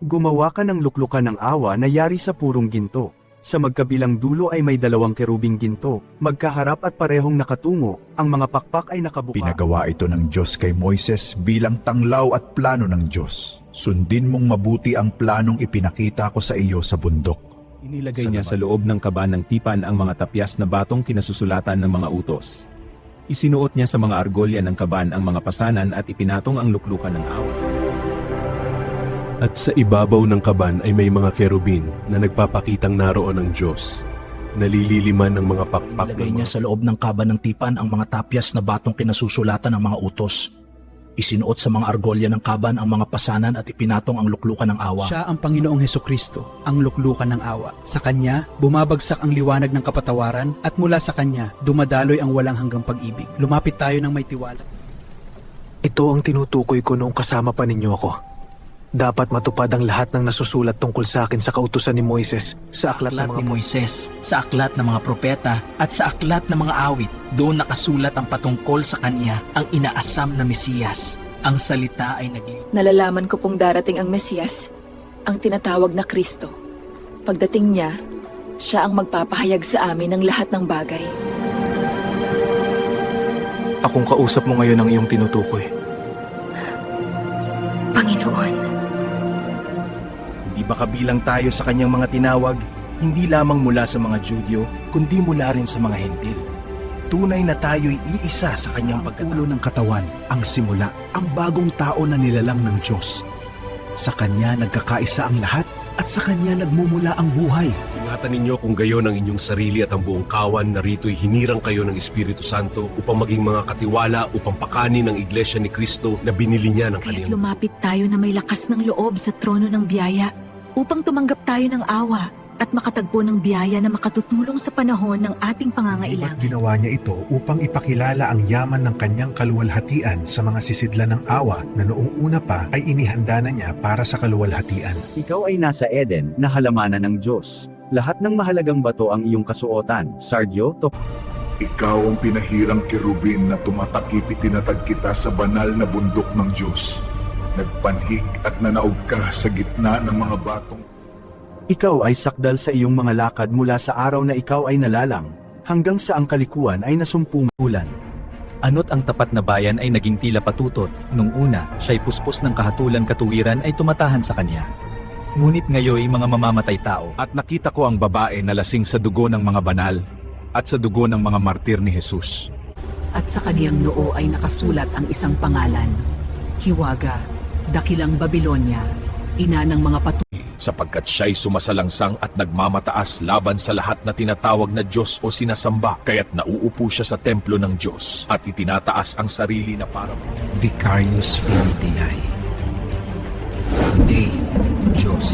Gumawa ka ng luklukan ng awa na yari sa purong ginto. Sa magkabilang dulo ay may dalawang kerubing ginto, magkaharap at parehong nakatungo, ang mga pakpak ay nakabuka. Pinagawa ito ng Diyos kay Moises bilang tanglaw at plano ng Diyos. Sundin mong mabuti ang planong ipinakita ko sa iyo sa bundok. Inilagay niya sa loob ng kaban ng tipan ang mga tapyas na batong kinasusulatan ng mga utos. Isinuot niya sa mga argolya ng kaban ang mga pasanan at ipinatong ang luklukan ng awa sa At sa ibabaw ng kaban ay may mga kerubin na nagpapakitang naroon ang Diyos. Nalililiman ng mga pakpak. Ilagay niya sa loob ng kaban ng tipan ang mga tapyas na batong kinasusulatan ng mga utos. Isinuot sa mga argolya ng kaban ang mga pasanan at ipinatong ang luklukan ng awa. Siya ang Panginoong Hesukristo, ang luklukan ng awa. Sa Kanya, bumabagsak ang liwanag ng kapatawaran at mula sa Kanya, dumadaloy ang walang hanggang pag-ibig. Lumapit tayo ng may tiwala. Ito ang tinutukoy ko noong kasama pa ninyo ako. Dapat matupad ang lahat ng nasusulat tungkol sa akin sa kautusan ni Moises, sa aklat ng mga ni Moises, sa aklat ng mga propeta, at sa aklat ng mga awit. Doon nakasulat ang patungkol sa kanya, ang inaasam na Mesiyas. Ang salita ay Nalalaman ko pong darating ang Mesiyas, ang tinatawag na Kristo. Pagdating niya, siya ang magpapahayag sa amin ng lahat ng bagay. Akong kausap mo ngayon ang iyong tinutukoy. Panginoon, Di ba kabilang tayo sa kanyang mga tinawag, hindi lamang mula sa mga Judyo, kundi mula rin sa mga Hentil. Tunay na tayo'y iisa sa kanyang Ulo ng katawan, ang simula, ang bagong tao na nilalang ng Diyos. Sa Kanya nagkakaisa ang lahat at sa Kanya nagmumula ang buhay. Ingatan ninyo kung gayon ang inyong sarili at ang buong kawan na rito'y hinirang kayo ng Espiritu Santo upang maging mga katiwala upang pakanin ng Iglesia ni Kristo na binili niya ng kaya't kanyang... lumapit tayo na may lakas ng loob sa trono ng biyaya upang tumanggap tayo ng awa at makatagpo ng biyaya na makatutulong sa panahon ng ating pangangailangan. Ginawa niya ito upang ipakilala ang yaman ng kanyang kaluwalhatian sa mga sisidla ng awa na noong una pa ay inihanda na niya para sa kaluwalhatian. Ikaw ay nasa Eden, na halamanan ng Diyos. Lahat ng mahalagang bato ang iyong kasuotan, sardyo, Ikaw ang pinahirang kerubin na tumatakip itinatag kita sa banal na bundok ng Diyos. Nagpanhik at nanaog ka sa gitna ng mga batong. Ikaw ay sakdal sa iyong mga lakad mula sa araw na ikaw ay nalalang, hanggang sa ang kalikuan ay nasumpungan. Ano't ang tapat na bayan ay naging tila patutot, nung una, siya'y puspos ng kahatulan katuwiran ay tumatahan sa kanya. Ngunit ngayoy mga mamamatay tao. At nakita ko ang babae na lasing sa dugo ng mga banal, at sa dugo ng mga martir ni Jesus. At sa kaniyang noo ay nakasulat ang isang pangalan, Hiwaga, Dakilang Babilonya, ina ng mga Sapagkat siya'y sumasalangsang at nagmamataas laban sa lahat na tinatawag na Diyos o sinasamba, kaya't nauupo siya sa templo ng Diyos at itinataas ang sarili na para Vicarius Filii Dei. Dei, Diyos.